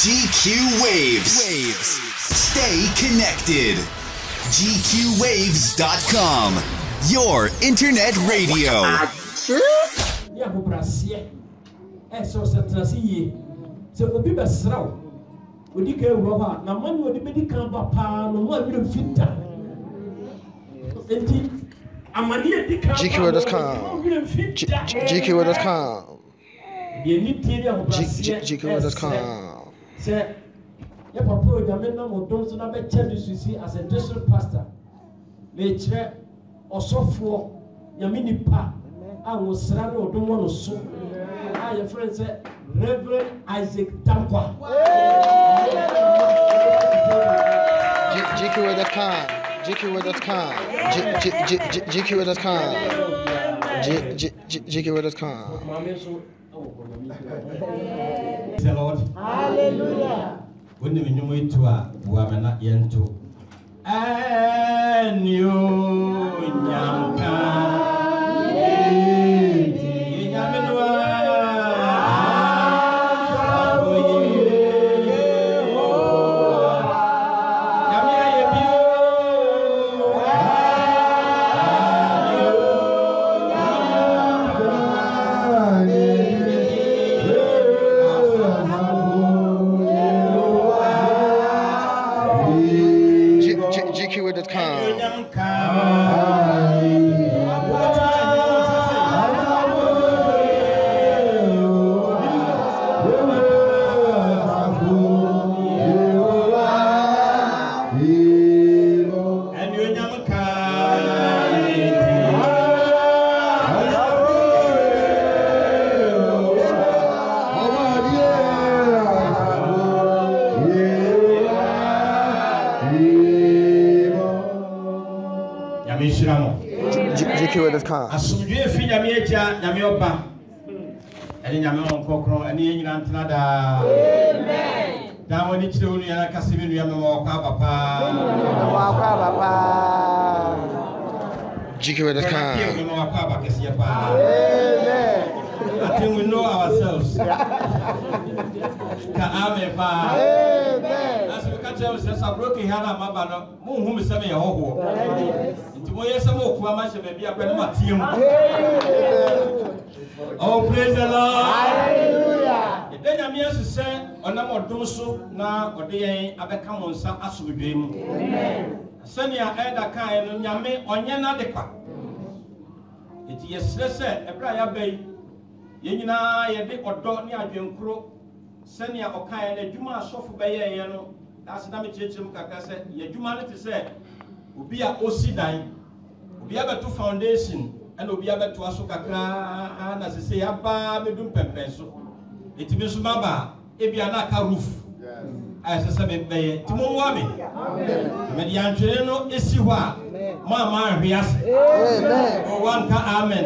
GQ Waves. Stay connected. GQWaves.com. Your internet radio. GQWaves.com. GQWaves.com. Say, your papa, your men, no, don't so never tell you to see as a district pastor. Nature or software, your mini pa, I was surrounded or don't want to so. I, your friend said, Reverend Isaac Tankwa. GQWaves.com. GQWaves.com. GQWaves.com. GQWaves.com. The Lord. Hallelujah. When you know it to a woman at Yento. And you, Asumdue fi nyame echa nyame oba ene nyame onkokro ene yenyina ntena da amen da woni kire wonu yana kasebe nu yame wo kwa papa GQWaves.com. amen I think we know ourselves ka amen pa amen as we can tell us a broken hana maba no mo hu me seme ye hoho Oh, praise the Lord. Hallelujah. Then I'm here to say, on a more doso, now, or the Abekam on some asubidrim. Amen. Senia Eda Kain, Yame, on Yana dequa. It is said, a prayer bay. Yenina, a bit or Dornia, Junkro, Senia Okayan, a Juma soft bay, yellow. That's the damage Kakasa, Yajumanity said, Ubia Osidai. We have a two foundation and we have a two asukakra and as I say, Abba Medum Pempenso. It means Maba, Ebianaka roof. As I said, Timowami. Mediantreno Isiwa, Mama Rias. One ka Amen.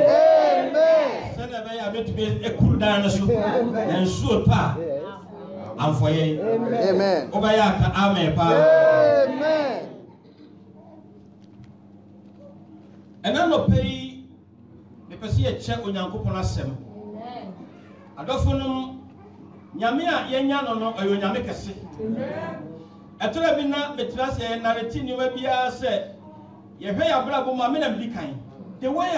Send a bit to be a cool dinosaur and so pa. And for ye. Amen. Obayaka Amen. Amen. And I'm not pay the person a check on Yankupon Assem. Adophonum Yamia Yanyano or Yamekasi. A Turabina, Metras and Naretini Webia said, Ye pay a bravo mamma be kind. The way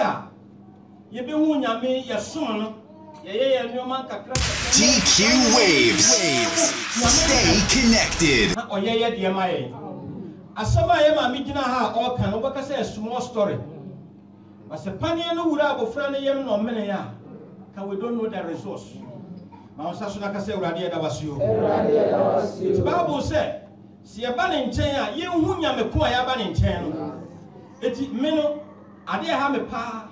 ye be won Yami, your son, ye and your man. GQ Waves. Stay connected. Oh, yeah, dear my. As some I am a midina ha or can over say a small story. But the Pania no would have a friend or many can we don't know the resource. Mount Sasunaka say Radia was you. The Bible said, see a ban in China, you whom you may quite a ban in China. It's Mino, I dare have a pa.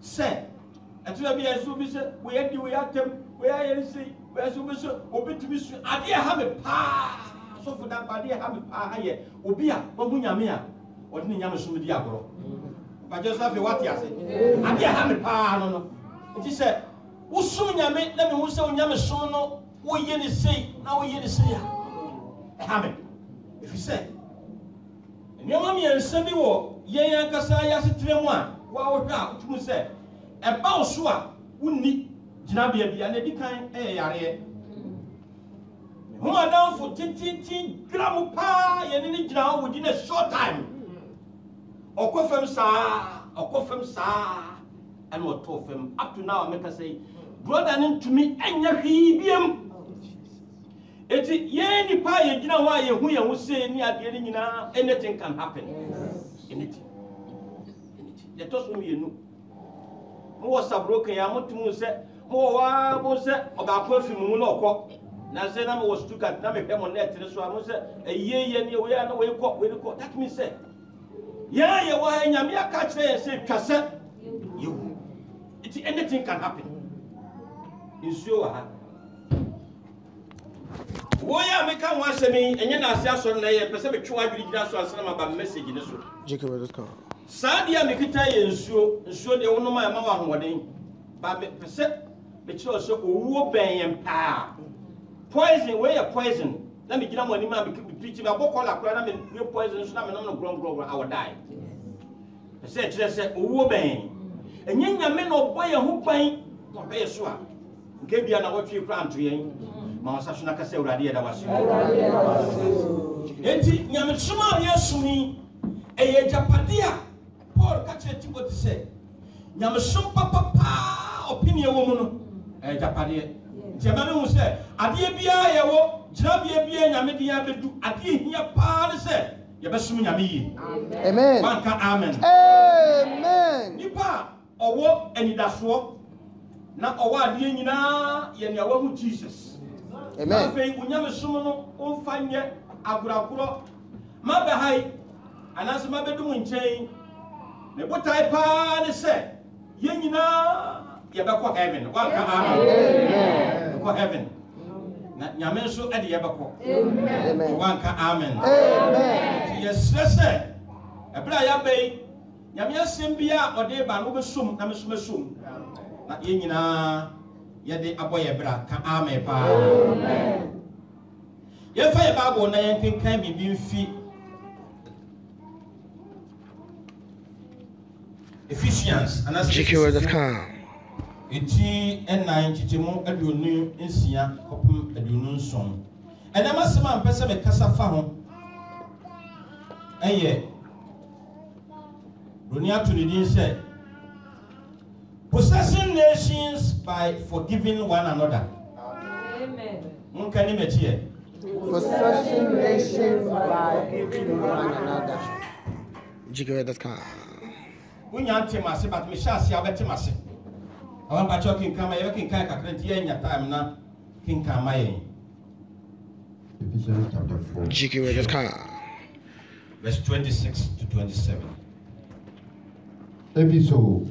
Say, and to be as we said, we had you at them, where I say, where's you open to be, I dare have a pa. So for that, I dare have a pa here, Obia, Obunyamia, or Niyamasum Diablo. I just have what you say. And you have a pan. It is said, who soon you make them who say Yamasono, what you say, now you say. Hammer. If you say, and your mammy and Sabi war, ye and Casaya sit to them one, wow, out, you say, a bow swap, wouldn't need Janabia and a decline, eh, for gram pa yenini jina within a short time. Okofem sa and what told him up to now make us say brother to me enya hwibiam. Eti ye ni pa ye jina wa ye hu ye hu say ni ade ni nyina anything can happen. Anything. Let us know you know. Mo was broken ya mutumu se mo wa mo se oba fi mu no okọ na se na mo was to cut na me pe mo net so mo se ye ni we na we ko that means say ya ye wa nyame aka kire say twase you it anything can happen in so ha wo ya me kan wa se mi enye na ase aso na ye pese me twa adwiri gina so ansa na ba message ni so JKWay.com. Sadia me kita ye nsuo de wono ma wa hoden ba me pese me kire so owuo ben yem pa poison we ya poison na me gina mo ni ma me preach me abokola kura na me poison so na me no gron I will die pese kire se owuo ben enye nyame no boye ho ban no be so a nke bia na wotwe plant yen ma wasa so na kase urade da waso enti nyame suma ya sumi eye japadia Paul catch Timothy say nyame sum papa opinion wo mu no japadia jema me hu say ade bia ye wo jira bia nyame dia bedu ade hia pa ne say ye besum nyame yi Amen. Banka amen. Amen. Nipa owo enidaso na owo ade nyina ye ne awu Jesus. Amen. Afei unyame sum no omfanye agurakuro ma be hai anase ma bedu mu nchen me botai pa ne se ye nyina ye be ko heaven. Banka amen. Amen. Ko heaven. Na nyame so ade ye be ko. Amen. Banka amen. Amen. Yes se ebra ya be nyame asem bia ode ba no be sum na me sum na ye nyina ye de aboye bra ka amen pa. Amen. Ye fa ye Bible na ye kenkan bibi mfi Ephesians and JKWay.com. Eti N9 chichemu aduonu nsia kopem aduonu nson ena masema mpese me kasa fa ho eye dunia to the din say possessing nations by forgiving one another. Amen. Munkani metie Possessing nations by giving one another. JKWay.com. Unya ntemase but me shasi abetemase. Awan pa chokin kama ye kin kai kakrenti ye nya time na kin kama ye. Ephesians chapter 4. JKWay.com. Verse 26 to 27. Episode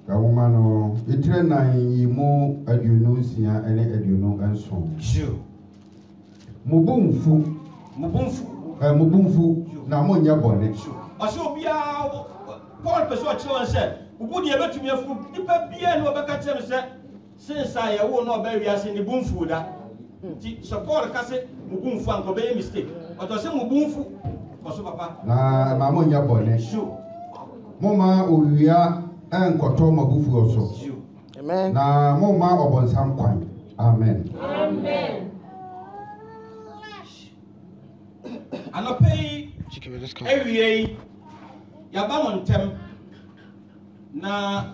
Kawumano itre na yimu aduonu nsia ene aduonu enson. Sure. Mubumfu na mo nya bone. Aso bia Paul person children said, "Ubu die betumi afu nipa bia na obeka kire me se since I wo na oba wiase ni bumfu da." Ti so Paul ka se mubumfu anko be mistake. But o se mubumfu koso papa. Na ma mo nya bone. Sure. Mo ma owia enkoto mabufu oso. Sure. Amen. Na mo ma obonsam kwan. Amen. Amen. Anopei JKWay.com. ewie ya ba montem na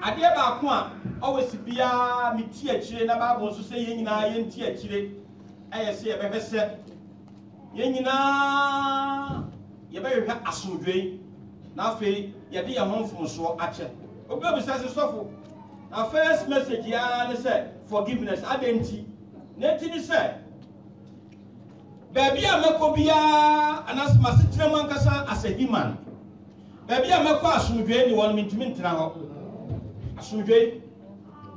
ade ba ko a always bia meti akire na ba bo so se ye nyina ye nti akire aye se ye be se ye nyina ye be hwehwe asomdwei na afi ye de ye honfom so ache obi obisa se sofo na first message ya ne se forgiveness adenti na ti ni se baby ameko bia anas masetre mankasa as a human baby ameko asomdwei ni won mintumi ntra ho asomdwei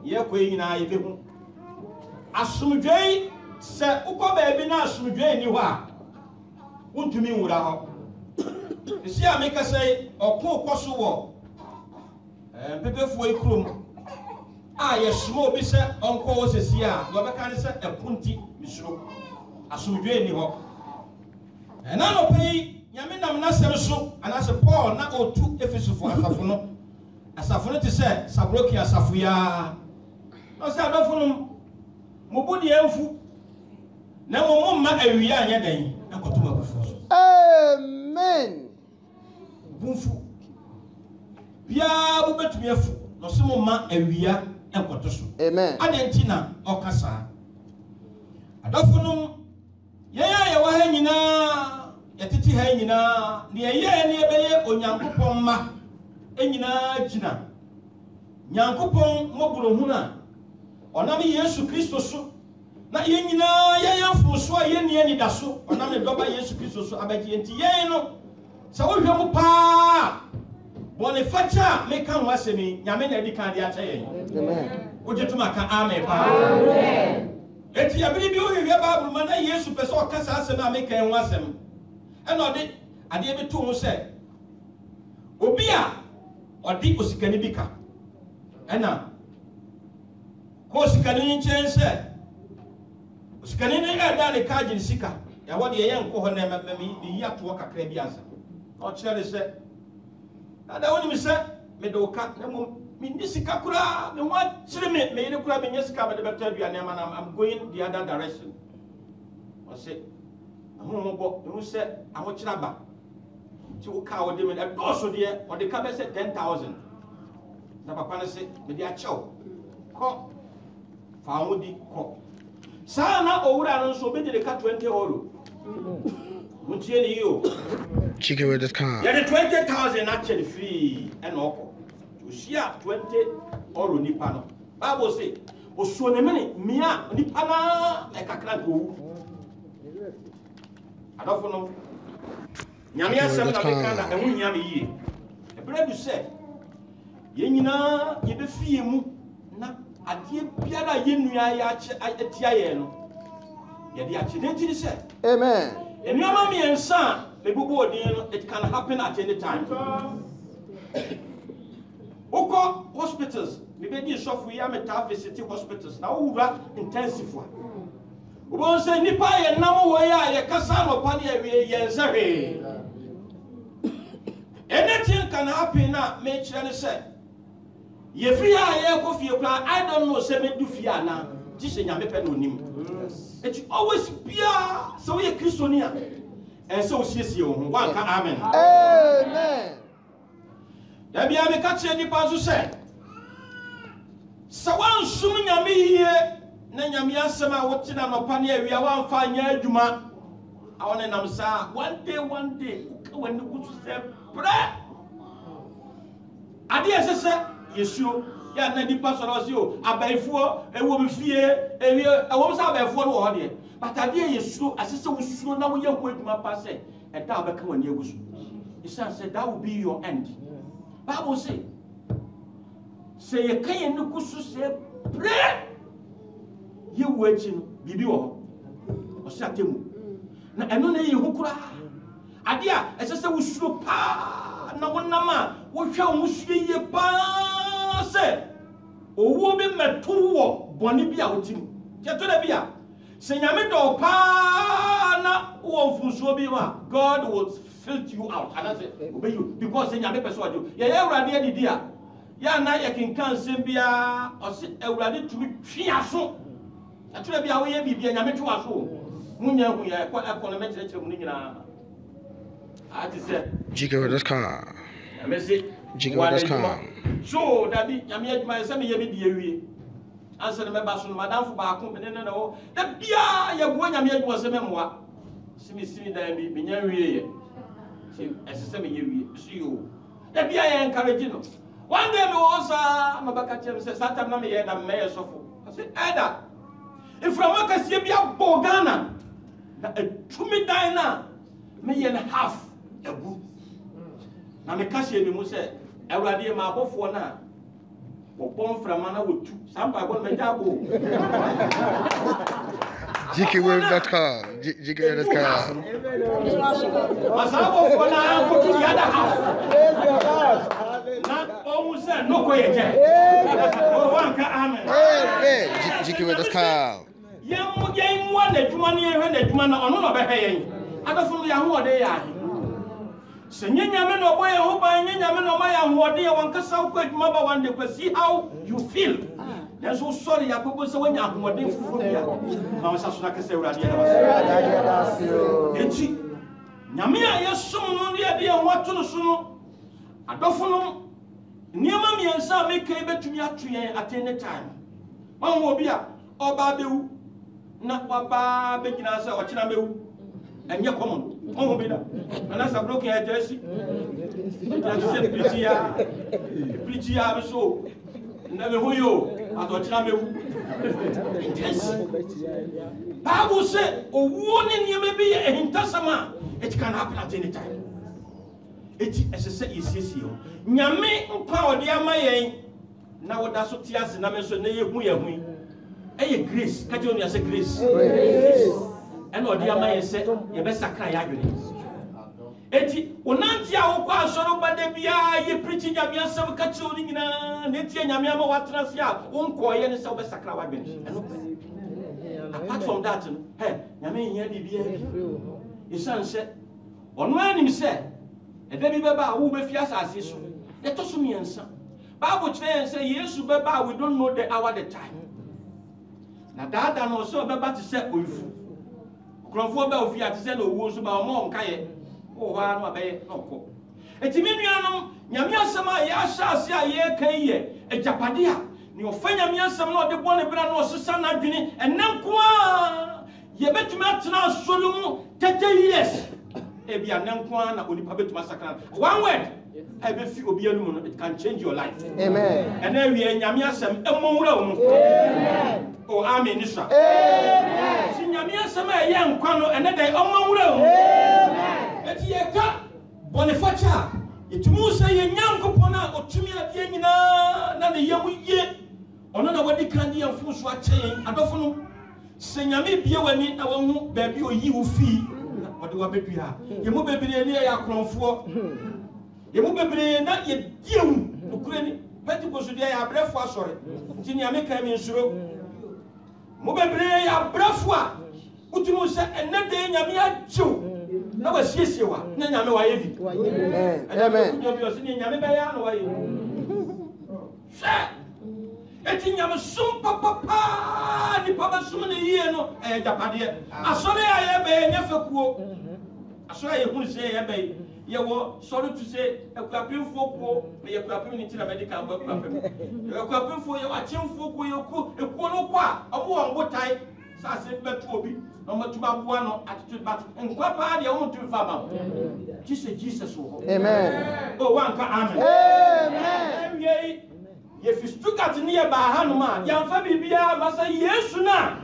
ye ko nyina ye behu asomdwei se uko baby na asomdwei ni ho a untumi nwura ho isi ameka say okko koso wo pepefuo ikrom a ye smo obi se onko wo sesi a wo beka ne se epunti misuro asomdwei ni ho ena no pei nyame nam na sem so anase Paul na otu Efesofo asafo no te se sabroki asafo ya no se adofo no mobudi emfu na mo ma awia anya dan enkoto abufo so Amen. bunfu bia wo betumi afu no so mo ma awia enkoto so Amen. adentina okasa adofo no ye wa ha nyina yetiti ha nyina ne ye ne beye onyankopon ma enyina gina nyankopon moburo hu na onam Yesu Kristo so na ye nyina ye yamfo so ye ne ani da so onam ne doba Yesu Kristo so abaji enti ye no sa wo hwe mo pa bone facha me kan wasemi nyame na di kan dia chaye Amen. ojetuma ka amen pa amen eti abiri bi o hwe Bible ma na Yesu pese o kasa asem na me kan wasem e no de ade bi to ho se obi a odi osikani bi ka ena ko osikani nchen se osikani ne da ne ka jin sika ya wode ye nko ho na mami ni ya to kakra bi ansa o chere se ada woni mi se me do ka na mo mi ni sika kura me wa chere me yire kura me nyesika me de beto aduane ama na I'm going the other direction o se ahu mo bo no se aho chere ba ti o ka wode me e do so de o de ka be se 10,000 na papa ne se me dia chew ko fa wodi ko sa na owura no so be de ka 20 euro mutie ni yo Chicken with this kind. ya de 20,000 actually free and oko to share 20 euro nipa no Bible say osuo ne mene mia nipa na e kakra go adofo no nyame asem na be kana e hu nyame yie e bre du se ye nyina ye be fie mu na ade biara ye nua ya atia ye no ye de achi den ti se Amen. enuama mi ensa mebubu odin no it can happen at any time oko hospitals me be di sofu ya meta visit hospitals na wura intensive one obo se nipa ye nam wo ya ye kasa no pa ne awie ye nsahe anything can happen na me kire ne se ye fi ya ye ko fie kra I don't know se me du fie ana ti se nyame pe no nim it always bia so ye kristonia and so siesie wo ho wanka amen Amen. da bia me ka kire nipa so se sawan sum nyame hie na nyame asem a wotina no pa ne awia wanfa nya adwuma awone nam sa one day ka wani kutu se pre ade esese yesuo ya na nipa so ro se o abaifuo ewo me fie ewie ewo sa abaifuo no ho de but ade yesuo asese wo suo na wo ye ho adwuma pa se e da obeka wani agusu isa say that will be your end Bible say ye kan no kusu se pre ye wo achi no bibi wo ho o se atemu na eno na ye ho kura ade a esese wo suo pa na wonama wo hwa wo suo ye pa se owo bi meto wo boni bi a wotim je to da bi a se nyame do pa na wo mfusuo bi ma God will filter you out and I say obey you because se nyame person ajo ye ewrade adidi a ya na ye kinkan sem bia o se ewrade tumi twia so to da bi a wo ye bibia nyame twa so munya hu ya economy kire mu nyina ati se Chicken with this kind. amesi Chicken with this kind. so da bi nyame adwuma se me ye bi die wie anse ne meba so no madam fo ba ko me ne no da bia ye bo nyame adwuma se me moa simi da bi nya wie ye si esese me ye wie so yo da bia ye encourage no one day me was mabaka chem se satam na me ye da me ye sofo I say ada ifra maka sie bia bo Ghana na etumi dan na me ye na half egu na me ka hye me mu se awurade ma abofo na wo pon frama na wotu sampa go me jabo GKWave.com. GKWave.com. masabo fo na ko ti yada half na o mu se no ko ye je o wanka amen Amen. GKWave.com. yem wa na dwuma ne hwe na dwuma na ono no be hwe yen adofo no ya ho ode ya se nyanyame no boye ho ban nyanyame no ma ya ho ode ya wanka sa ko dwuma ba wande ko see how you feel There's so sorry, I propose when you are more than for me. I was also like I said, Namia, yes, soon, dear, what to the soon. I don't know. Near Mammy and Sam make cable to me at 3 at any time. One will be up, or Babu, not Papa, making us or Chinabu, and your common. One will be that. And that's a broken head, Jesse. Pretty, so. Never who you are the Bible said, "Oh, warning you may be a hintasama. It can happen at any time." It is a say, is you. Nyame power, dear my now that's what Tias and I mentioned. A grace, Catonia say grace. And what dear my said, you best cry agony. Eti onantia okwa soro bade bia ye preaching nyamia sam ka chioni nyina netia nyamia ma watrase a onkoye ne se obesakra wadwene apart from that hey nyame nya bibia isan se ono anim se ede bi beba wo be fi asase so de to so miensa Bible tell say Yesu beba we don't know the hour the time na dada no so beba ti se oifu krofo be ofi ati se no wo so ba mo nkaye. Oh, I know about no. It's Minianum, Yamiasama, Yasha, ye Kaye, a Japadia. You find Yamiasam not the one brand or Susana Dini, and Namqua. Ye bet Matna Solumu, 30 years. Ebia Namqua, only public massacre. One word, I bet you will be a woman, it can change your life. Amen. And then we are Yamiasam, a Moro. Oh, I'm in Israel. Amen. Yamiasama, young Quano, and then they are Moro. Eti yeka Bonifacha itumu say yenyanko pona otumi ade nyina na ne yemu ye ono na wadi kandi amfu so achen adofo no senyame bie wani na wahu ba bi oyi wo fi wode wa bedua yemu bebre ni ya kronfo yemu bebre na ye diewu okure ni Pentecost dia ya brefo asore ntini ameka mi nsuro mo bebre ya brefo a utumu say enede nyame achu na wa siesie wa na nyame wa ye bi amen nyo bi nyame ba ya no wa ye sha eti nyame sum papa ni papa sum ne yie no japade asore aye be nya fakuo asore ye hunu se ye be ye wo sorry to say ekwapemfo ko na ye kwapem ni tira medical ba kwapem ekwapemfo ye wa chemfo ko ye ko ekuo no kwa omo won botai sa se betu obi no matuma bua no attitude but nkwa pa de won tu fama Jesus wo amen oh wanka amen amen ye fistukat ni ye ba hanuma yamfa bibia masa Yesu na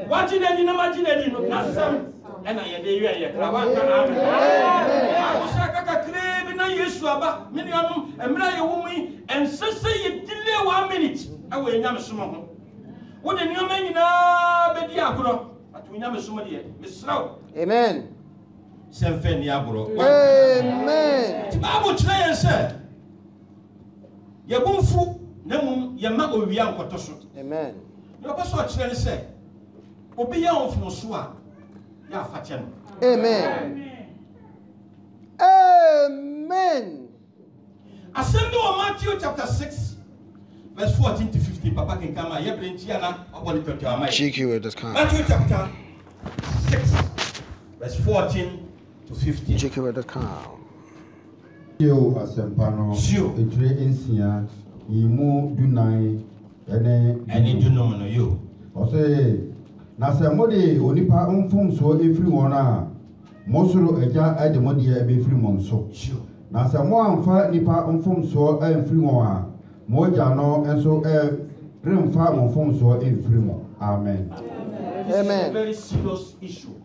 wajine ni na majine ni no nasam ena ye de ye kra wanka amen abusa kaka krebi na Yesu aba me nuanum emra ye wo mu ensese ye delay 1 minute awo enyam somo ho wo de nyama nyina bedi agoro atunyam somo de misraw amen semfe ni agoro amen ti babu kire yen se ye bomfu na mum ye ma owia nkoto so amen yo paso kire ni se obi ya onfo so a ya afache no amen amen ascend of Matthew chapter 6 verse 14 to 15. Papa can come here, Brintiana, GQWave.com. Matthew chapter 6, verse 14 to 15. GQWave.com. Yo asempano etre ensia yimu dunai ene dunom no yo ose na se mode onipa mfom so efiri won a mosoro eja ade mode e be firi mon so na se mo amfa nipa mfom so efiri won a moja no enso remfa mfom so efiri mo amen amen. Very serious issue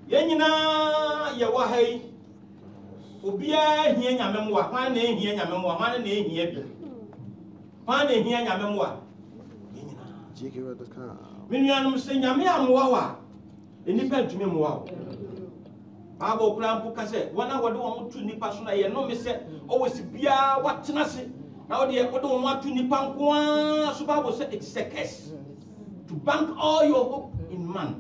yenyina ye wa hai obia hia nyamemwa hwan na hia nyamemwa hwan na hia bi hwan na hia nyamemwa yenyina GQWave.com. menuanum se nyame amwa wa enipa ntumi mwa wo babo krampu kase wana wode won tu nipa so na ye no me se always bia watena se na wode wode won atu nipa nko a so babo se it is a curse to bank all your hope in man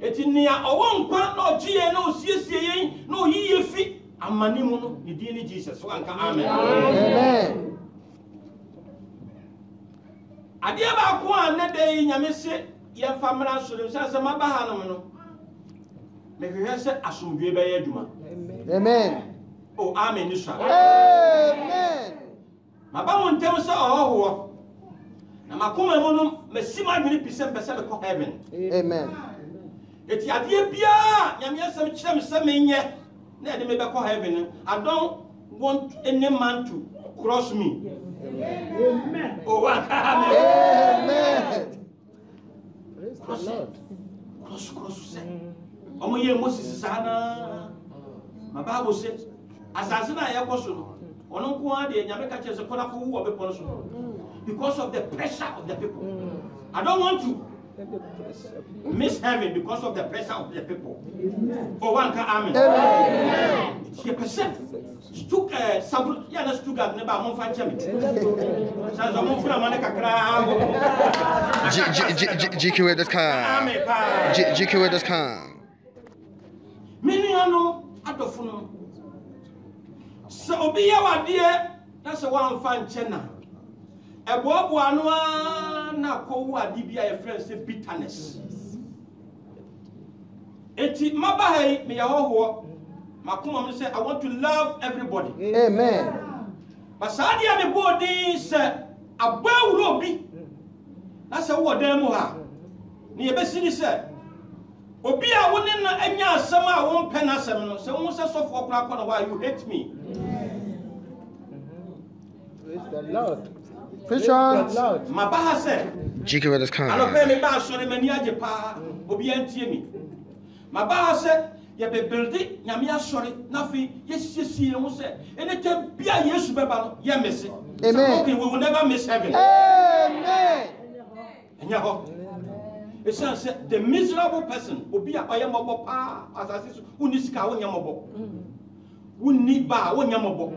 etinia owo nkwa na ogie na osiesie yen na oyiye fi amanimu no ni di ni Jesus so anka amen amen adeɛ baako a ne de nyame se yɛmfa mmara so no sɛ maba ha no no mehwehwɛ sɛ asomdwe bɛyɛ adwuma. Amen. Oh, amen. Amen. Maba mo ntem sɛ ɔhɔhoɔ na makoma mu no masi ma adwene pi sɛ mpɛ sɛ mekɔ heaven. Amen. Eti adeɛ biara nyame asɛm kyerɛ me sɛ menyɛ na ɛde me bɛkɔ heaven. I don't want any man to cross me. Amen. Oh, amen. Amen. Cross. Say. Omo ye Moses sana. My Bible says, asase na ye kɔ so no. Ono nko ade nyame ka kyerɛ sɛ kɔna kɔ wu obepɔ so. Because of the pressure of the people. I don't want to miss heaven because of the pressure of the people. Oh, one can amen. Amen. It's percent. Stuk sabru ya na stuga ne ba mo fa nche me. Sa zo mo fura ma ne kakra. GQA.com. Amen pa. GQA.com. Mini ano adofo no. Se obi ya wade na se wan fa nche na. Eboabo ano na kowu ade bia ye friend say bitterness. Eti mabahai me yahoho makuma say I want to love everybody. Amen. But sadia me body say abawuro bi. Na say wo dan mu ha. Ne ye besi ni say obi a woni na anya asem a won pɛ na asem no say won say sofo okra akɔ na why you hate me. Praise the Lord. Christians. Mabaha say GQA.com. I don't pay me ba so mani age pa obi antie mi. Mabaha say ye be build nyame asori na fi yesisi no say anytime bia Yesu beba no ye miss it. Amen. Okay, we will never miss heaven. Amen. It says the miserable person obi a oye mobo pa asase unisika wonya mobo. Wunni ba wonya mobo.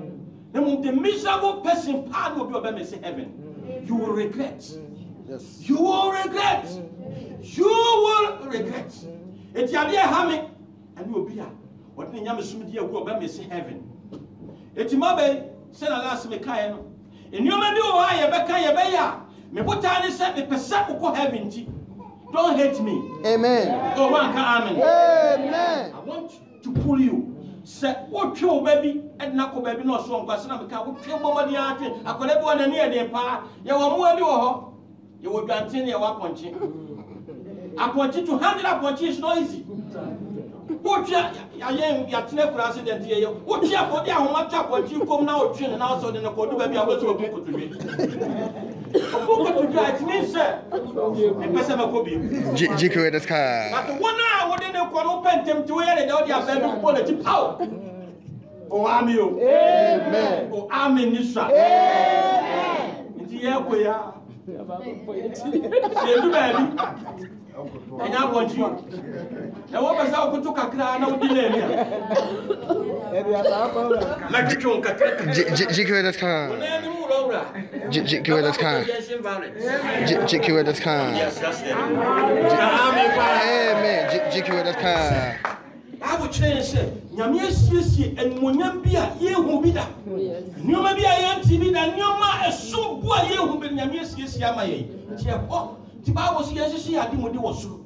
The miserable person pa no be obe miss heaven. You will regret. Yes. You will regret. You will regret. Eti ade ha me and you be a what ne nyame sumdi agu oba me say heaven. Eti mabe say na last me kai no. Enioma bi o ha ye be kai ye be ya. Me bota ne say me pesa ukọ heaven ti. Don't hate me. Amen. Oh one can amen. Amen. I want to pull you. Say what you baby and na ko baby no so nkwase na me ka wo twe bomadi ate akola bi wona ne ye de pa ye wo mo abi wo ho ye wo dwanten ye wa ponche aponche to handle aponche is not easy. What ya tene kura accident ye what ya body ahoma twa aponche kom na o twe na so de ko do baby aboso obu ko to bi obu ko to bi it means say e pese ma ko bi GQA.com. but wona wo de ne ko no pentem to ye de o dia baby ko na ti power. Oh, amen. Amen. Oh, amen. Nisha. Amen. Inti ye ko ya. Se du baby. Enya bonji. E wo pesa o kutu kakra na o di na nia. La kitun kakra. GQA.com. Ona ni mu rawra. GQA.com. GQA.com. Yes, that's it. Amen. Amen. GQA.com. I would say, Yamiesi and Munyambia, ye who be that. Numa be a young TV, and Numa a so boy, ye who be Yamiesi Yamaye. Oh, Tiba was yes, she had him with was so.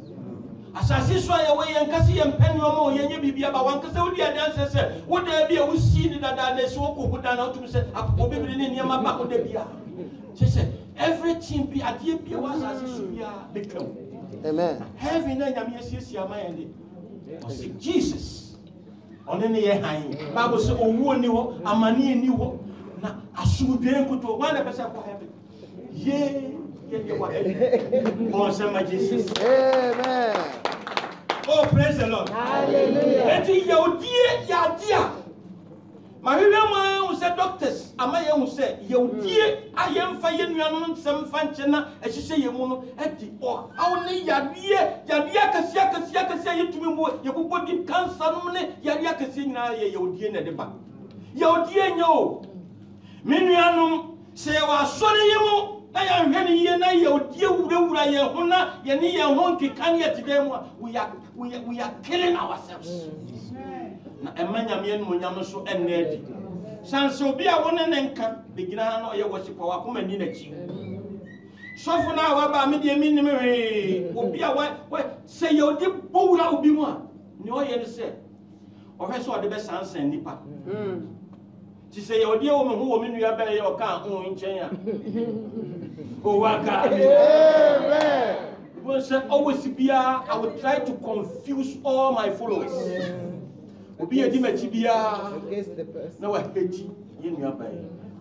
As I see sway away and Cassie and Penny or Yenny be about one Cassodia dancer said, would there be a we see that they so put down out to say, I'll be in Yamaba would there be. She said, everything be at ye be was as it should be become. Amen. Having a Yamiesi Yamaye. Jesus on any high Bible say owo ni ho amani ni ho na asumdwe nkoto 100% for heaven ye wa on say Jesus. Amen. Oh, praise the Lord. Hallelujah. Eti yaudie ya dia mahwehwe mo say doctors amaye hu say yaudie ayemfa ye nuanom nsem fa nche na ehihye ye mu no edi o awne yadie kasia yetumi mu ye bobodi cancer no ne yadie kasia nyina ye yaudie na de ba yaudie nyo menuanom say wa sori ye mu na ya hwe ne ye na yaudie wura ye ho na ye ne ye ho nkekane ye tide mu we are killing ourselves. Na emanya me enu nyam so enedi sanse obi a wona ne nka begina na oye worship wa koma ni na chi So for now, about me, dear minimum will be a what say your deep bowl will be one. No, you said. Or I saw the best answer in Nipa. She say, your dear woman who woman you are better your car in China. Oh, amen. Always be I would try to confuse all my followers. Be a dimetibia against the person. No, I hate you.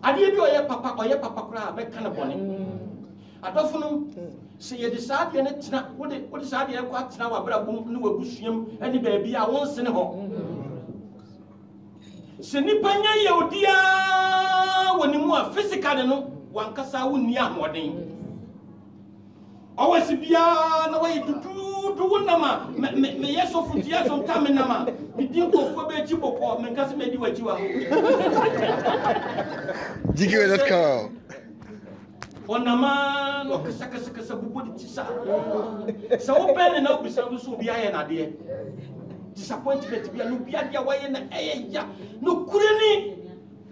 I did your papa or your papa cry, make kind of bonnet. I don't know. See, you decide you're not what is idea quite now about a bushim, any baby I won't send home. Senipanya, you dear, when you more physical, one cassa wouldn't yam more than. Always be no way to do nama. Me yes of years on time nama. Me didn't go for a chip or me cast me do what you are. GQ, let's go. On a man or Casacasa Tisa. So open and up with some be an idea. Disappointment to be a Lubia way in the air. No couldn't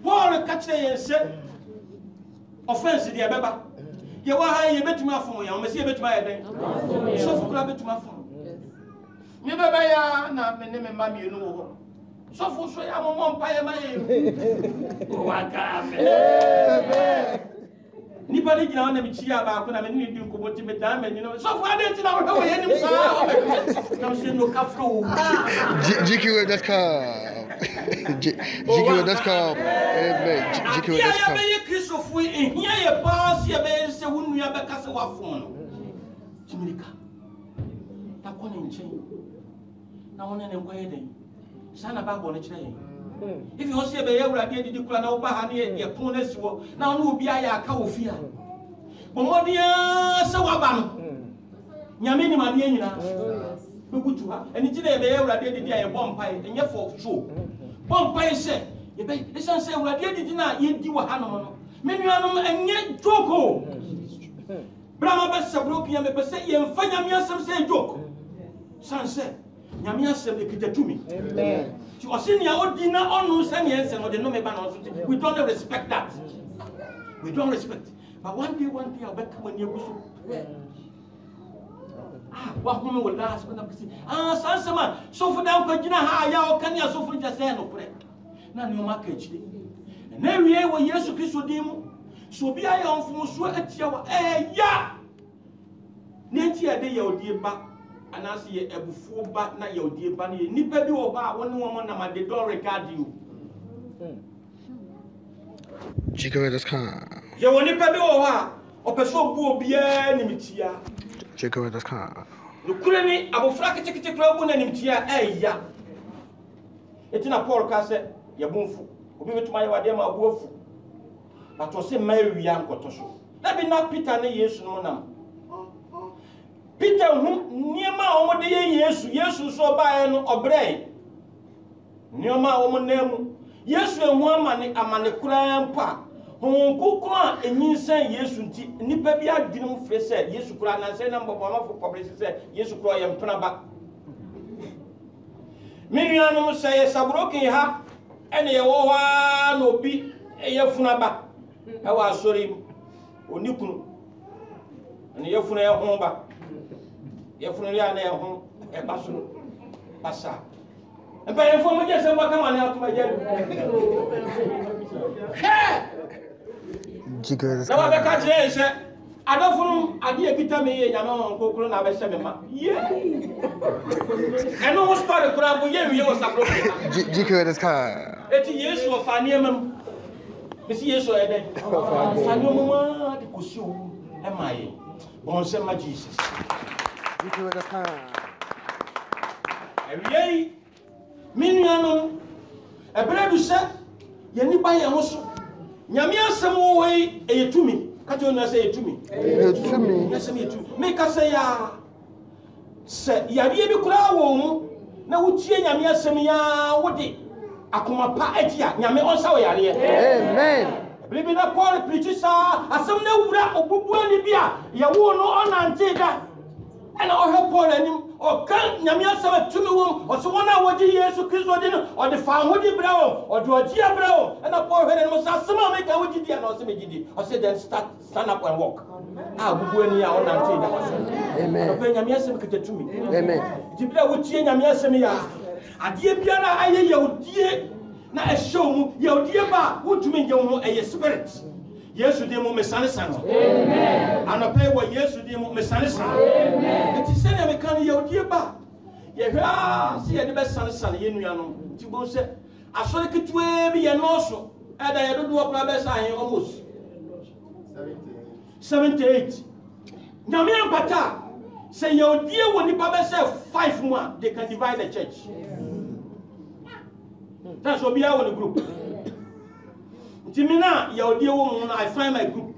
Paul catch and said offense, dear Baba. You are you bet my phone, you must see bet my head. So for grab it to my phone. Never buy a name and mammy, you know. So for sure, I'm on pie my oh, I can't. Nipadi jina wana michia ba kuna meni ndi kumoti medame you know so far didn't know how any msa come say no kafro GQ let's come GQ let's come amen GQ let's come ya be Christopher in here ya pass ya be se wunu ya be kase wa fon Chimirika ta kone nchen na wona ne nkwaye den sana ba bo ne kire if you see a baby, did you plan over honey, your ponies will now no be a cow fear. But what dear Sawabam Yamini Marina, who good to her, and it's a baby, a bomb pie, and your folk show. Bomb pie said, the son said, well, did not eat you a animal. Many animal and yet Joko Brahma Bessa broke him, but say, you and Fanya some say joke. Son said, Yamia said, they to me. Amen. You are seeing your dinner on no seniors and the no we don't respect that. We don't respect. But one day I'll back when you go. What woman will last when I'm saying, Sansama, so for down Pagina, how can you so for just say no prayer? None your market. And then we were yes to Christo Demo. So be I on from so at your ya. Nancy a day your dear back. And I see a before back now your dear bunny. Nipper do about one woman, they don't regard you. GQ let's come. You want to pay or person will be enemy. GQ let's come. You couldn't eat about frack a club and empty ya. It's in a poor cassette, your boonful. Who be to my wadema woeful. But was a Mary young cotosho. Let me not Peter any years no now. Peter who near my own day, yes, so by an obrey. Near my own name, yes, when one money a manacura pa. Whom Kukuma and you say yes, Nipabia didn't face it, yes, Kran and say number one for publicity said, yes, Croy and Pranaba. Many animals say a sabroken ha, and a one no be a yafunaba. I was sorry, Onipun, and a yafuna home. Yafunia home, a basso, passa. And by informing us, what come on out to my jet. Now I can't say, I don't know, I did a me, and I'm on Coco, I was 7 months. Yeah. And almost started to grab you, was a broken. GQ let's come. 80 years of Fanium. This year, so I did. Fanium, the Kusu, am I? Bon, send my Jesus. GQ let's come. Every Miniano, a bread to set, Yanibay also. Yamia some way a to me. Catona say to me. To me. Yes, me too. Make us say, Sir, Yabi Crow. Now, would see Yamia Semia, what did Akuma Paetia, Yame also. Amen. Believe up all the preachers are as some no or Bubuani Bia, Yawo no on and take that. And all her poor and him. o kan nyamia sabe tumi wom o so wona woji Yesu Kristo di no o de fa hodi brawo o de oji abrawo e na po hwere no sa sema make woji di na o se megidi o say then stand up and walk bubu ani a ona nti da so amen o pe nyamia sabe ketetumi amen dibra wo tie nyamia sabe ya ade biara aye yewdie na ehyew mu yewdie ba wotumi nje ho eye spirit Yesu di mu mesane sano amen anope wo Yesu di mu mesane sano amen eti se na me kan yewdie ba ye hwa se ye de be sane ye nua no ti bo se asore ketue bi ye no so e da ye dodo okra be sa hen almost 78 nyame ampata se yewdie wo nipa be se 5 mu a they can divide the church that's what we are in the group. Timina, Yaudi woman, I find my group.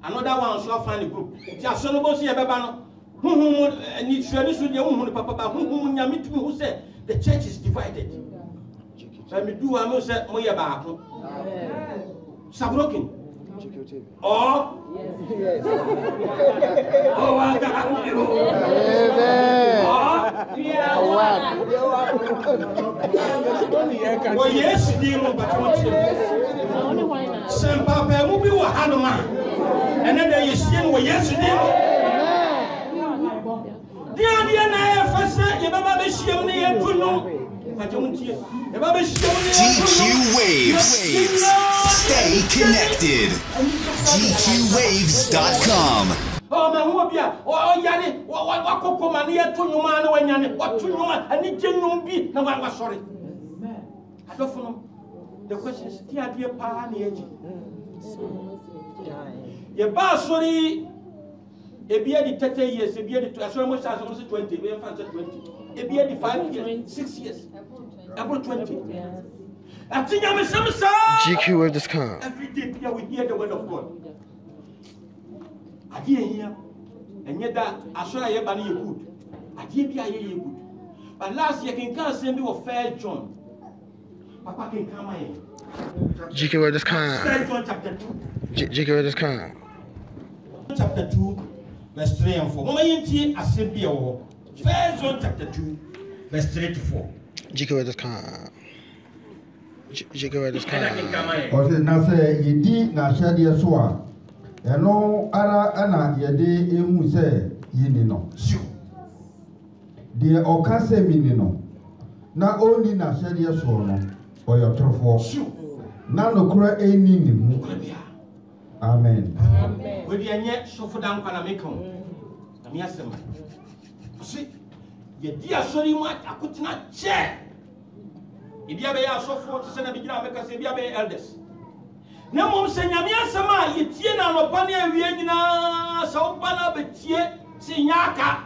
Another one, so I find the group. Tiasonobo see a babano, who need tradition, your woman, papa, who said the church is divided. Let me do a most Moya Bako. Sabrokin. Oh, yes. Oh, I got you. Oh, yes, dear, but what's it? Some papa will be a Hanuma. And then they see what yes, dear. Dear, and I have said, you never be sure near to know. GQ Waves. Stay connected. GQWaves.com. Oh, my Wobia, oh, Yanni, what Cocomania to your man when Yanni, what to your man, and it didn't be. No, I was sorry. I don't know. The question is, dear Pani. Your bar, sorry. A beard 30 years, a beard to as almost as 20, we have 20. A beard 5 years, 6 years, about 20. I think I'm a Samsa. GQ Waves.com. Every day here we hear the word of God. I hear here, and yet that I saw I have you good. I hear you good. But last year, can come send you a fair John. Papa can come in. GQ Waves.com. Fair John chapter 2. GQ Waves.com. Chapter 2, verse 3 and 4. Moment I said, be over. First John chapter 2, verse 3 to 4. GQ Waves.com. GQ Waves.com. O se na se yedi na hyade so a eno ara ana yede ehu se yini no. De oka se mini no. Na oni na hyade so no. Oyotrofo. Na no kura eni ni mu. Amen. Amen. We dey anye so for dan kwa na make on. Na me asem. See, ye di asori mu akotina che. E bia be ya asofo to se na bigina make se bia be elders. Na mom se nyame asem a ye tie na no pa na awie nyina sa oba na betie se nyaka.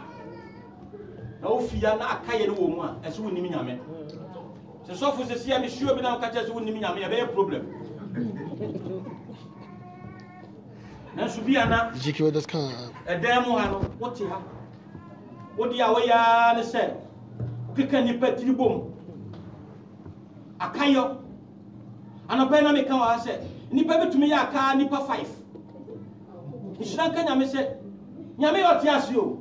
Na ofia na akaye no wo mu a ese woni mi nyame. Se sofo se sia me sure bi na ka che se woni mi nyame e be problem. Na subiana GQ.com. A demo hano what ya what dia we ya ne se keka ni patiri bom akayo anopa na me ka wa se ni pa betumi ya aka ni pa 5 isran ka nyame se nyame oti asio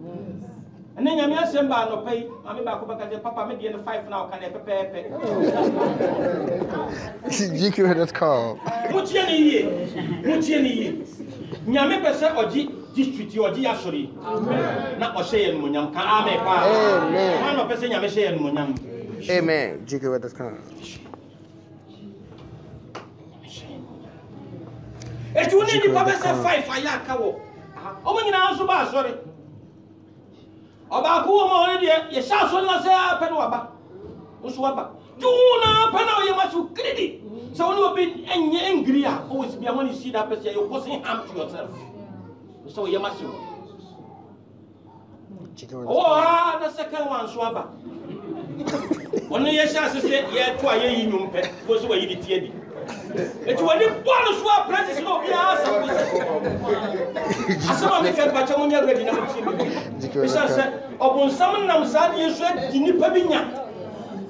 ene nyame asemba anopa yi mame ba ko baka je papa me die ne 5 na o ka na pepepe GQ.com. mutie ni yi nyame pese oji district oji asori amen na o shey en munyam ka amen pa amen man no pese nyame shey en munyam Amen. GQ.com. etu ni ni pa pese 5 aya ka wo o mo nyina so ba asori oba ko mo ni de ye sha so na se ape no aba o so aba tuna pa na o ye masu kredi. So when you be angry, always be when you see that person, you're causing harm to yourself. So you must. Oh, the second one, Swaba. Only yes, I say, yeah, try you know, because where you did it. It's when you want to swap presses of your ass. I saw me get back on your ready now. Besides, upon some of them, you said, Dinipabinia.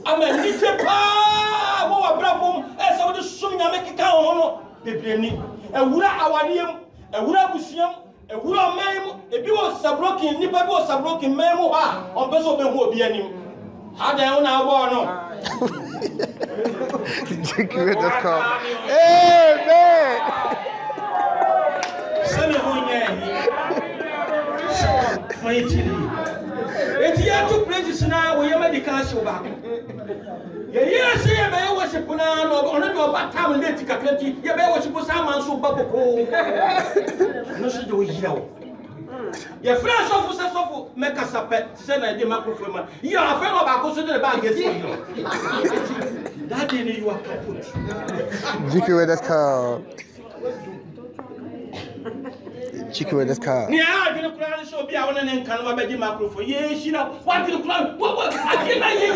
I'm a little pa, what bravo, as I would assume I make a cow, Bibliani, a Wura Awadium, a Wura Busium, A woman, if you was a broken, nipper was a broken memoir, on Besso will be any. I don't know. GQA.com. Amen. It's here two places now where you make the castle back. Yeah, say I may worship on a bad time and let you may worship someone so bubble. No, she do it. Your friends officers make us a pet, send a democrat. You are a fellow about going to the bag. That day you are kaput. GQA.com. GQA.com. Yeah, I'm going to cry so be out and can have a macro for years. You know, what do you cry? What? I can't hear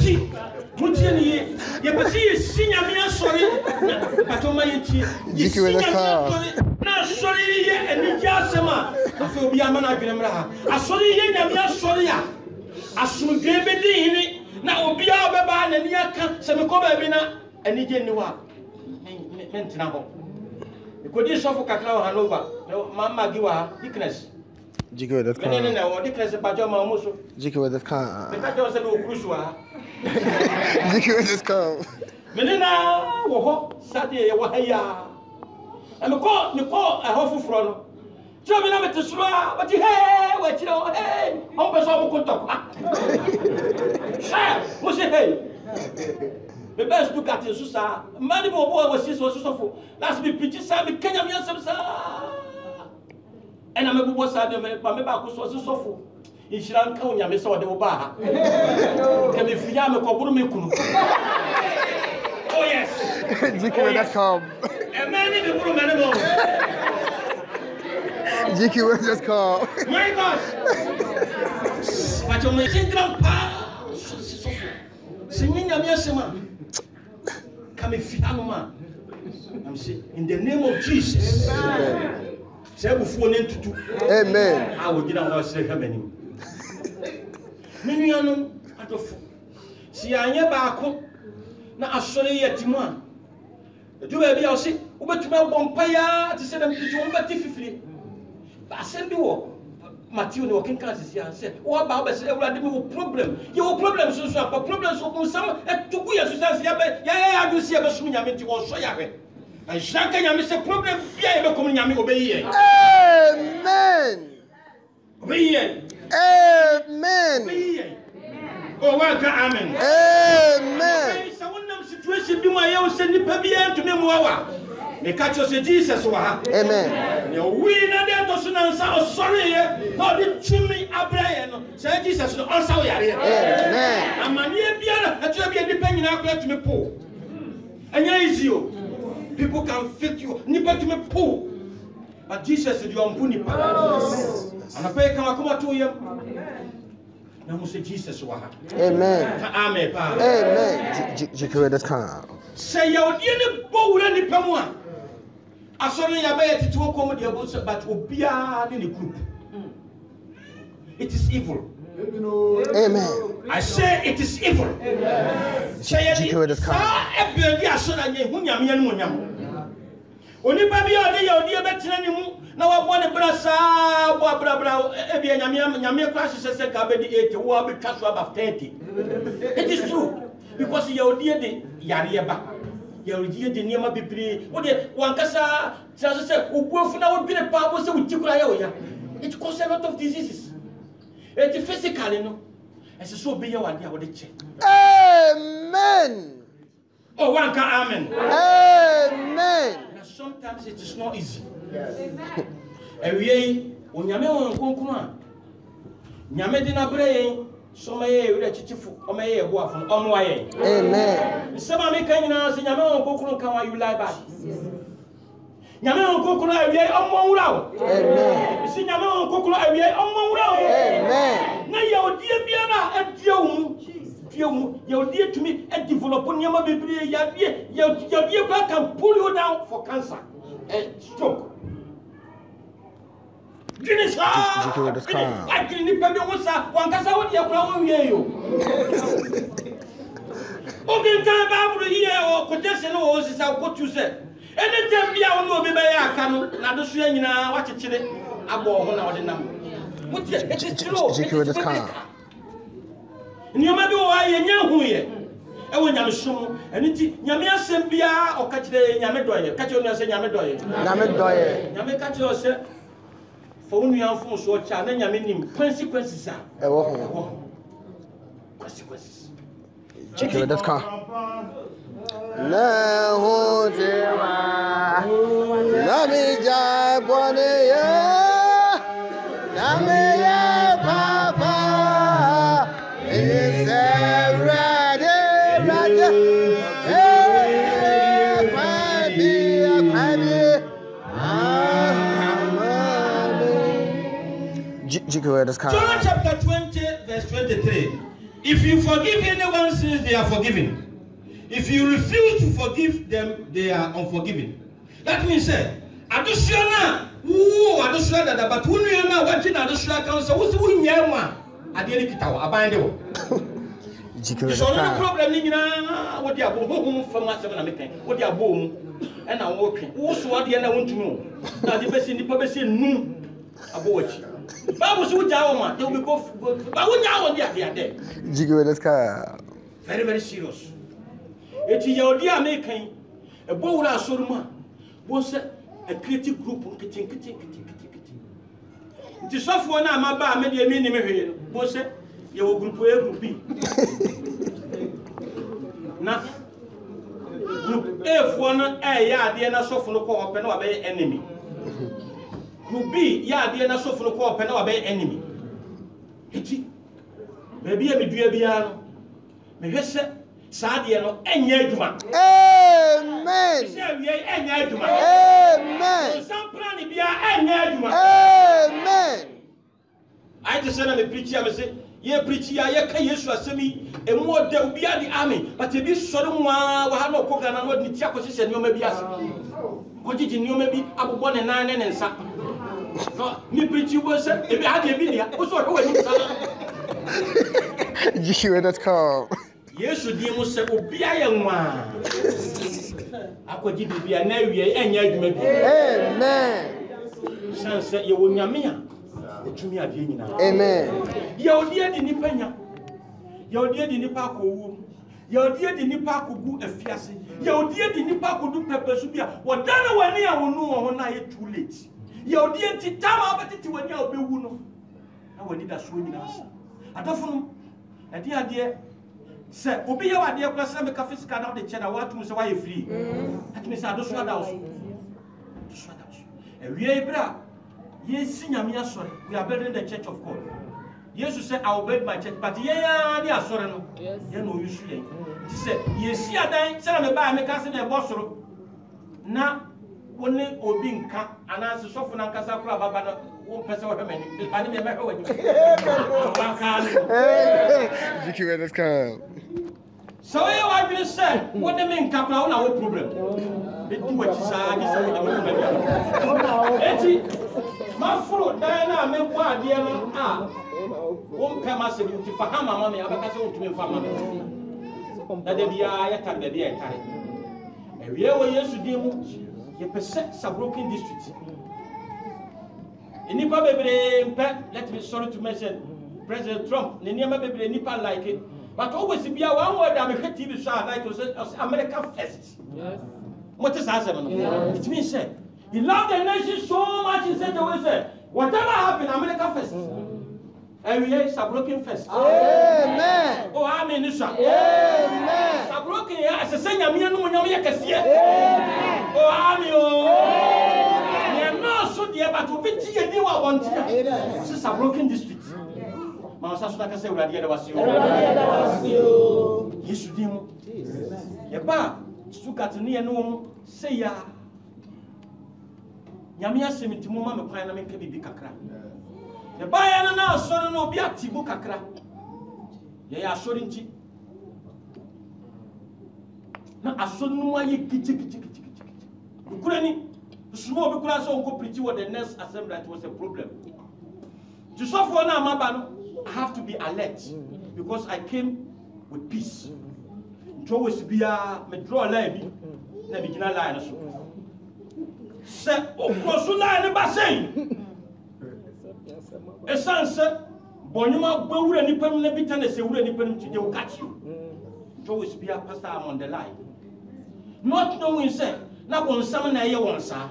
you. Mutini, you see a senior man, sorry, but on my GQA.com. Sorry, and the Jasama, I feel be a man. I saw the sorry. I soon gave it. Now be our baby and Yaka, Samacobina, and Nijanua. Mentinabo. You could use of Cacao Hanover, Mamma Giwa, Dickness. GQA.com. Dickness about your Mamuso. GQA.com. Because I was a little crucial. GQA.com. Melina, Saturday, Wahaya. And the call a hopeful front. Jumping over to Sua, but you hey, what you know, hey, Uncle Samu could talk. What's it, hey? The best look at you, Susa. Many more boy was his was so. Last me preaching, Sammy, Kenya, and I'm a boy, but my back was so full. In Sri Lanka, I saw the Oba. Can you feel me? Oh, yes. GQA.com. A man in the room anymore. GQA.com. My God. But you're making grandpa. Singing a messenger. Come if you are I'm saying, in the name of Jesus. Say before to do. Amen. I will get out of say how many. Many are not of. See, I never come. Now, I saw you at Timon. Do baby, I'll see. But to my bumpire to send them to one but if but I send you. Matthew working classes here and said, what about us? Problem. Your problems so problems of some to be a society. Yeah, I do see a swing. I mean, you also have and Shanka, I miss a problem. Yeah, coming. I'm obeying. Amen. Obeying. Amen. Oh, welcome. Amen. Amen. Situation do my own send the to me. They catch us Jesus. Amen. You win and then to sorry, not the chimney, Abraham. Say Jesus, also. Amen. I'm a near Biana, a tribute depending on to me poor. And yes, you people can fit you, nipper to me poor. But Jesus is your pony. And I pay come to you. Now, say Jesus. Amen. Amen. Amen. GQA.com. Say your dear bowl and the Pamua. I saw you about to accommodate your boats, but will be in the group. It is evil. Amen. I say it is evil. Say GQA.com. Only baby or dear better now I want to brasa, blah, Yamia crashes a second, 80, who will be cast about 30. It is true, because your dear Yariaba, your dear the Nima Bibri, one Cassa, just said, who go for now would be the power with Chicoya. It causes a lot of diseases. It is physical, you know, as a so be your idea with the check. Amen. Oh, one can amen. Amen. Sometimes it is not easy. And we when Yame on Kunkuna Yame dina brain, so may a chichifu, or may a boy from Omway. Amen. Some American as Yame on Kunkuna, come you lie back. Yame on Kunkuna, we are on Monroe. Amen. See Yame on Kunkuna, we are on Monroe. Amen. Now your dear Biana and your dear to me and develop on Yama Bibri, your dear black can pull you down for cancer and stroke. Guinness, I can live by one cassa what your crown hear you. Okay, time Bible here or quotation or is what you said. Anytime be a no be by a canoe, not the swing now, watch it, a ball when I number. What is true? GQ with this car. And you may be why you know here. And when I'm soon, and it's Yamia Sembia or catch the Yamedoy, catch on us and Yamedoy. Yamedoy. Yame catch yourself. For only our phone so child, then Yamin consequences are consequences. GQ with this car. No, Namija Bonia, Namia Papa, it's a John chapter 20, verse 23. If you forgive anyone's sins, they are forgiven. If you refuse to forgive them, they are unforgiven. That means, Adushiana, Adushiana, but when you are now watching Adushiana Council, what's the win Yama? I didn't get our abandon. So, no problem in what they are home from my 7 American, what they are home, and I'm working. Also, what the end I want to know. Now, the best in the public say, no, a watch. But was with Jawama, they will go, but when you are there, GQ with this car. Very, very serious. It is your dear making a bowl of Soroma was a creative group of kitty. It is soft one. My bar made a minimum was it your group A, group B. Now, group A, one A, yard, the other soft local open or bay enemy. Group B, yard, the other soft local open or bay enemy. Hitty, maybe a biano. Maybe Sadia no enye adwuma. Amen. Say we enye adwuma. Amen. Some plan bia enye adwuma. Amen. I just say na me preach am say ye preach ya ye ka Yesu asemi emu ode obi ade amen but e bi soro nwa wa ha no koga na no ni tia ko sese nioma bi ase. Ko jiji nioma bi abobɔ ne nan ne nsa. No me preach wo say e bi ha de bi nia wo so hwe wani nsa. GQ that's called. Yesu di mu se obi ayenwa akwaji bibia na wie enya adwuma bi. Amen. Sanse ye wo nyame a otumi ade nyina. Amen. Ye odi adi nipa nya. Ye odi adi nipa akowu. Ye odi adi nipa akogu afiase. Ye odi adi nipa akodu pepesu bia wodana wani a wonu ho na ye too late. Ye odi enti tama obetiti wani a obewu no. Na wani da so nyina asa. Adofo no ade ade say obi ye wade akwasa me ka physical na de che na watu se why free that means adoso adaos ewie ibra ye si nyame asore we are building the church of God. Jesus said I will build my church but ye ya ni asore no ye no use ye ti say ye si adan se na me ba me ka se na e bosoro na woni obi nka ana se sofo na nkasa kura baba na wo pese wo hwemani ani me mehwe wani GQ with this car. So you want to say what the men can now no problem. They do what you say, this is what they do. Eti ma fro dan na me kwa ade no a won ka ma se nti fa ha mama me abaka se wontumi fa mama. Na de bia ya tan de bia tare. Ewie wo Yesu di mu ye pese Sabroken district. Enipa bebre mpe, let me sorry to mention President Trump, ne niam bebre nipa like it. But always be a one word I'm a TV show like America first. Yes. What is happening? It means he loved the nation so much he said always whatever happened, America first. And we are Sabroken first. Amen. Oh, amen. Amen. Sabroken as a senior me no nyame yakase. Amen. Oh, amen. Oh. No so dear but to be tie ni wa want here. This is Sabroken district. Masa sudah kasih udah dia ada wasio. Yesu dimu. Ya ba suka tuni enu say ya. Nyame asemi mu ma me kwan na me ka bibi kakra. Ya ba ya na asoro no obi atibu kakra. Ya asoro nti. Na asoro no aye kichi. Ukurani sumo obi kura so onko preach what the next assembly that was a problem. To solve for na maba no I have to be alert because I came with peace. Always be a me draw line na be gina line so. Se okrosuna ne basen. Esanse bonyuma gbawura nipa mu na bitane se wura nipa mu they will catch you. Always be a pastor on the line. Not knowing say na wonsam na ye wonsa.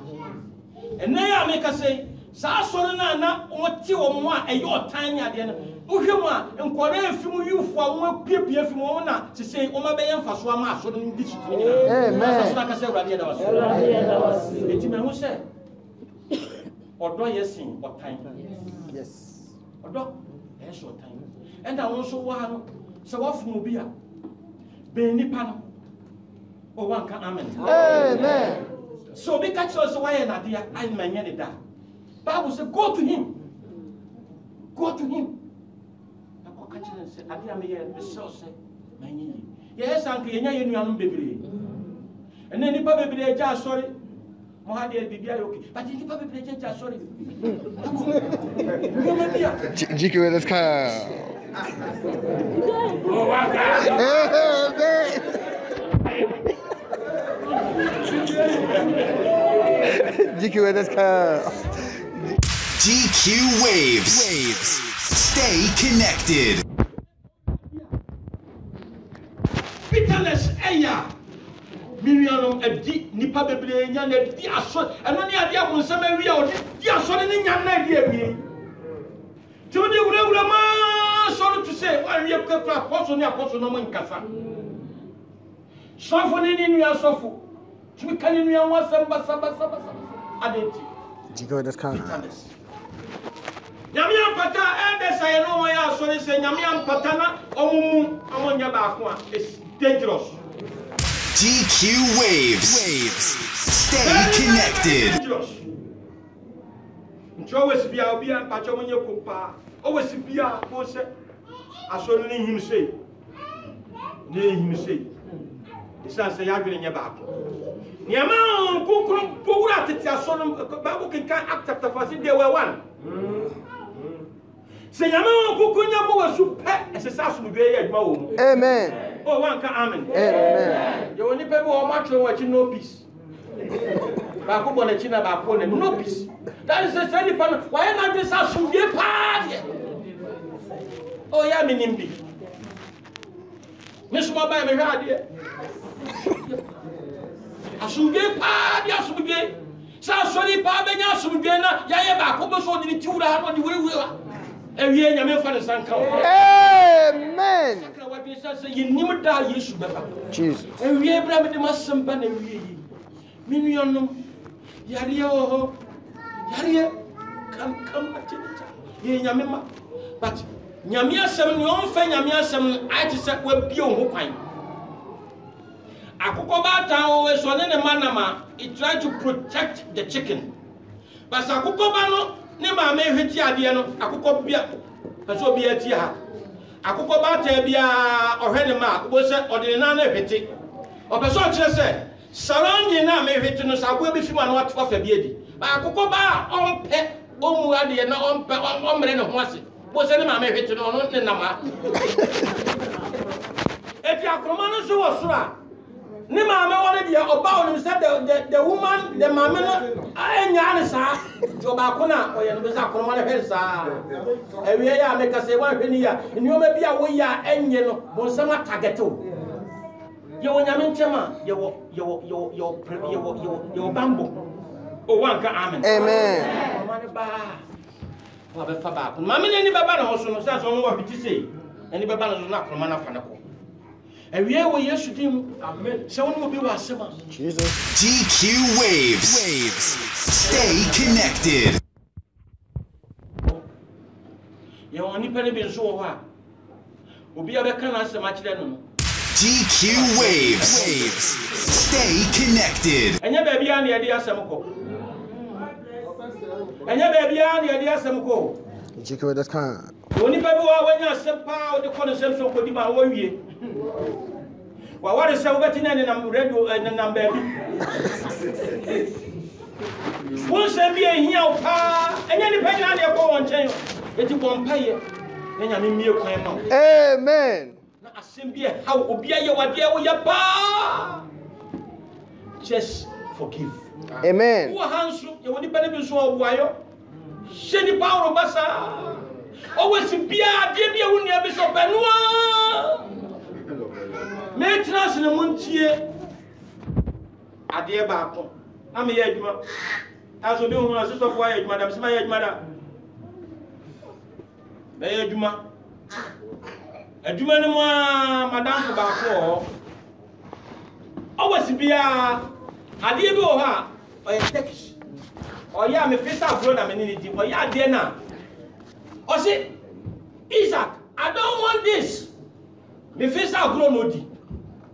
And now make us say sa so na oti wo mo a eye otan ade no. Uhwe mu a nkware afimu yufo a wo piepie afimu wo na se say o ma be ye mfaso ama aso no ndi sutu ni na. Amen. So na ka say urade da waso. Urade da waso. Eti me hu say odo yesin otan. Yes. Odo e so otan. And I also wa no se wo fumu bi a be nipa no. O wan ka amen. Amen. So be catch us why na dia I manye da. Bible say go to him. Go to him. I go catch him say adia me ye so say manye. Yes anke yenya ye nuanum bebre. And then nipa bebre ja sorry. Mo ha dia bibia okay. But nipa bebre ja sorry. GQ, let's go. Oh my God. GQ, let's go. GQ Waves. Stay connected. Bitterness, eya. Miriam, a deep nipa bebre, yan a dear son, and only a dear one summer we are dear son in yan idea. To the man, sorry to say, I have kept a person, no one casa. Softening in your sofa. To can in your one samba. I didn't. GQ, let's go. Yamiam Pata, and the Sayano, my sorry, say Yamiam Patana, among your back one is dangerous. GQ Waves. Stay connected. Always be a beer, Pachamonia Kupa. Always be a force. I saw him say. Name him say. The son say, I've been in your back. Yaman, Kuku, at it, I saw them. Babu can act after fasting, they were one. Say, Yaman, Kuku, was super as a sass will be at home. Amen. Oh, one can amen. Amen. You only people who are much watching no peace. Baku on the China back on no peace. That is a study panel. Why not this house should be a party? Oh, yeah, Minimbi. Miss Mobile, my idea. I should be a party, I should be. Sorry, Pabena, should be not Yaya Baku, so the two on the way. Every year, I'm for the sun. Amen. You knew that you should be. Jesus. Every year, Bram, must somebody. Minion, Yario, come at it. Yamima. But Yamia 7, your own fan, Yamia 7, I just said, well, be on Hopine. Akukobata always on the manama, it tried to protect the chicken. But Sakukobano, Nema may hit Yadiano, Akukobia, Pasobia Tia. Akukobata Bia or Henema was or the Nana Petty. Or Pasocha said. Surrounding now may hit us, I will be few and what for a baby. But I could go back on pet, Omuadi and on men of Mossy. Was any mamma hit on the number? If you are commanders who was right, Nima already about him said the woman, the mamma, I ain't Yanisa, Jobacona, or Yanisa, Helsa. Every year I make us say 1 penny, and you may be away and you know, Bonsama Tagato. You want Yaminchama, your bamboo. Oh, one can amen. Amen. Mamma, any Babana also says on what to say. Any Babana is not from Manafanaco. And we are yes to him. Amen. So will be what Jesus. GQ Waves. Stay connected. You only penny been so hard. Will be a beckon so much then. GQ Waves. Stay connected. And your baby on the idea Samco. And your baby on the idea Samco. GQ, that's kind. Only people when you are some power, the concept of Kodima, one year. Well, what is so getting in a radio and a baby? Once there be a here, and any penny on your go on chain, that you won't pay it. Then I mean, you claim. Amen. How obey your idea with your power. Just forgive. Amen. Who handsome, you want to be so wire. Shady power of Bassa. Always be a dear, who never so Benoit. Maintenance in the Montier. A dear Bacon. I'm a Yedma. As we do, as of why, Madame Smith, Madame. Mayedma. A Juma, Madame Bacon. Always be a dear Boha or a text. Or ya me face out grown amenity, or ya dinner. Or say, Isaac, I don't want this. Me face out grown odi.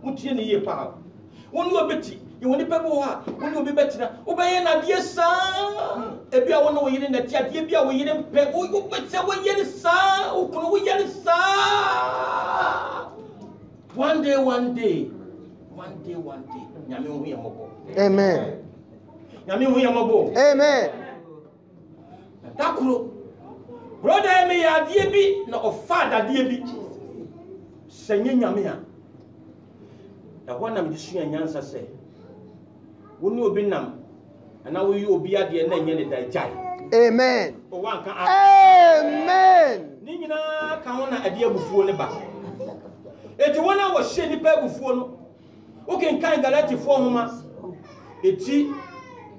Mutin ye power. One you betty, you want the people when you be better. Obey na dear son. If you want to win in the tia, if you are winning, who you bet say we yen son, who can we yen son. One day, Amen. Amen. Takuro. Brother me ya die bi na father die bi. Senye nyame a. Da ho na me disua nyansa se. Woni obi nam ana wo yi obi ade na nye ne da jai. Amen. O wanka Amen. Ni nyina ka ho na ade abufuo ne ba. Eti wona wo hye ni pa abufuo no. O ken kan Galati 4 homa. Eti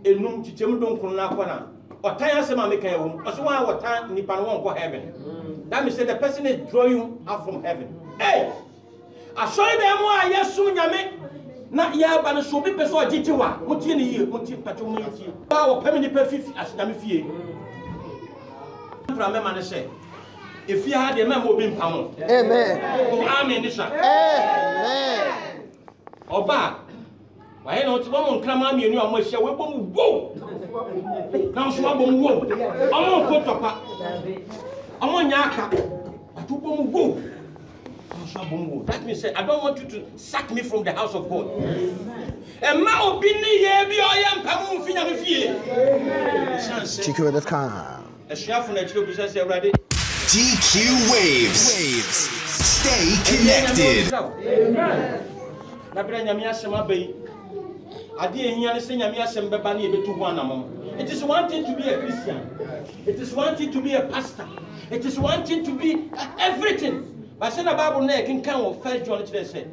enum chichemu don kunu na akwana otan asema make ya wom oso wa wotan nipa no won heaven. That means the person is drawing you out from heaven. Hey, asori be mo ayesu nyame na ya ba no so bi peso ojijiwa mutie ne yie mutie pacho mu yie ba wo pemi nipa fifi asnyame fie pra me ma ne se efi ha de me mo bi mpamo. Amen. Amen nisha. Amen. Oba why not one crama me you are much we bom wo now so bom wo omo ko topa omo nyaka atu bom wo so bom wo. That means I don't want you to sack me from the house of God. And ma obi ni ye bi oyam pamu mfinya me fie GQ, that's calm. Eshiafo na chiro bi say everybody GQ Waves. Stay connected. Amen. Na bra nyame asema bai ade ehia ne se nyame asem beba na ebetu ho anamom. It is one thing to be a Christian. It is one thing to be a pastor. It is one thing to be everything. But say na Bible na ken kan wo 1 John 3 say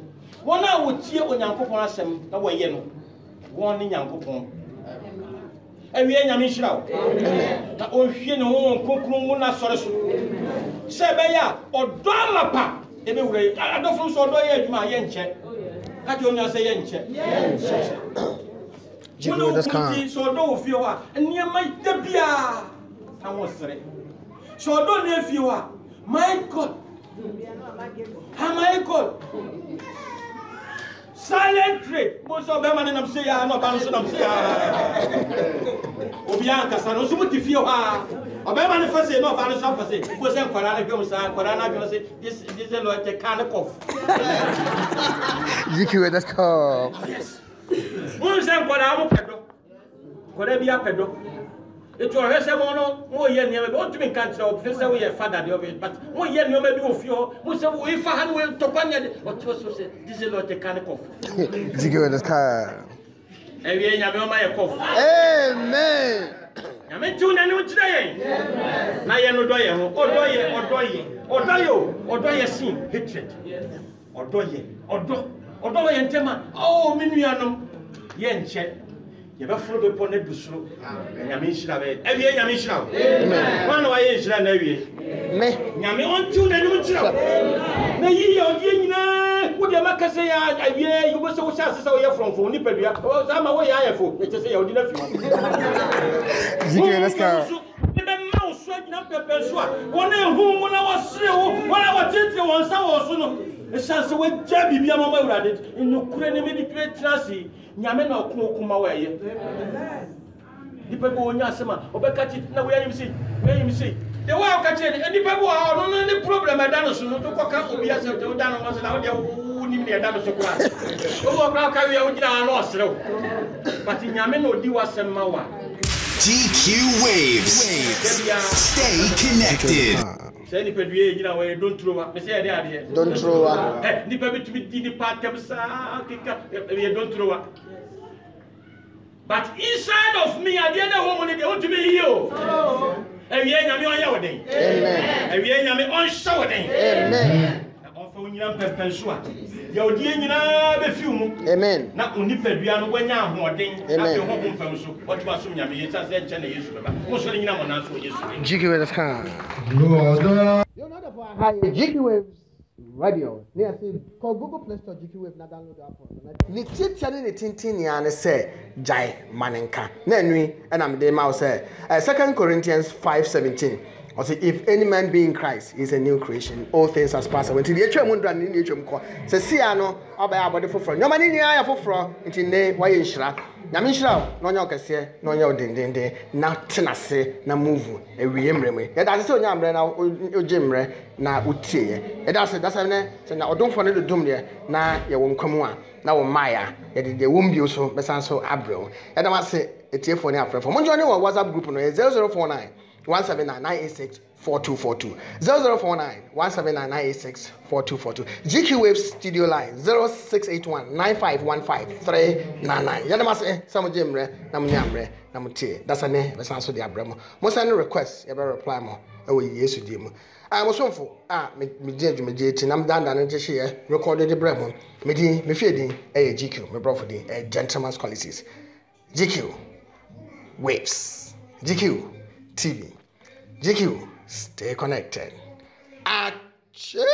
wona wo tie onyankopon asem na wo ye no won ni nyankopon. Ewie nyame hira wo. Na ohwie ne ho konkron mu na sore so. Se be ya odo amapa ebe wure adofo so odo ye adwuma ye nche. Kaji only say yenche. GQ, that's calm. So do feel and near my debia. I was sorry. So don't if you are my God. How my God? Silent trade. Most of them and I'm saying, I'm not balancing. I'm saying, Obianca, San Subuti feel. A bear manifest no balance up for say, was in Corana say, this is a lot of kind of cough. GQ, that's calm. Yes. Who's in Coramo Pedro? Could be a Pedro? It was a more year near to be cancer of this way, father, but 1 year no maybe of you, who said, if I had well to Panya, what was said, this is a lot of kind of cough. GQ, that's calm. Every year, I'm my cough. Amen. I mean, two and today. Now you know, or do you see hatred? Or do you tema? Oh, Minianum, Yenche. You have followed upon it to slow. And Yamishra, every year Yamishra. One way is ran every Yami on 2 and Mutra. May you, would you make us say, you were so sad from Nipedia? Oh, I'm away. I have for it to say, you didn't. GQ, let's go. One whom when I was slow, when I was sitting on some a chance away, Jabby, be a moment at it in Ukraine, medical trashy, Yamena Kuma way. The people in Yasama, Obekati, now where you see, the way I catch it, and the people are on any problem. I don't know to walk up to be as a down was an audio who need me a double chocolate. Oh, now carry out your loss, but in Yameno, do us some mawa. GQ Waves. Stay connected. Say the pedway, you know, don't throw up. Say the Don't throw up. The baby to be the part of don't throw up. But inside of me, at the end of woman, they want to be healed. And we ain't on your wedding. Amen. And we ain't on show wedding. Amen. Amen. Not only Pedriano when you are holding. Amen. What was soon GQ Waves come. You're not for high GQ Waves radio. Near call Google Play Store GQ Wave na download the app. Ni titiani ni tintini ya ne say Jai Manenka. Nenwi and I'm the mouse say 2 Corinthians 5:17. Or say, if any man be in Christ, he is a new creation. All things has passed away. Until the HM won't run in the HM call. Say, see, I know, I'll buy our body for front. No money in the eye for front. Until nay, why in Shra? Namishra, no your cassia, no your din, not tenase, na move, a reemre. Yet that's so young, now, Jimre, na uti. And that's a so now don't find the doom there. Now, you won't come one. Now, Maya, yet the womb you so, but so Abril. And I must say, it's here for the after. For Monjourney or WhatsApp group on 0049 179 4242 0049 179 4242 GQ Wave studio line 0681 9515 399 Yanama say some jemre na munyamre na mutie that's ane be sanso de abramo mo send request you better reply mo e we yesu di mu mo somfo me je ti nam dan dan je recorded the bremo me di me fie din e GQ me bro for din gentleman's qualities GQ Waves GQ TV GQ, stay connected. Achoo!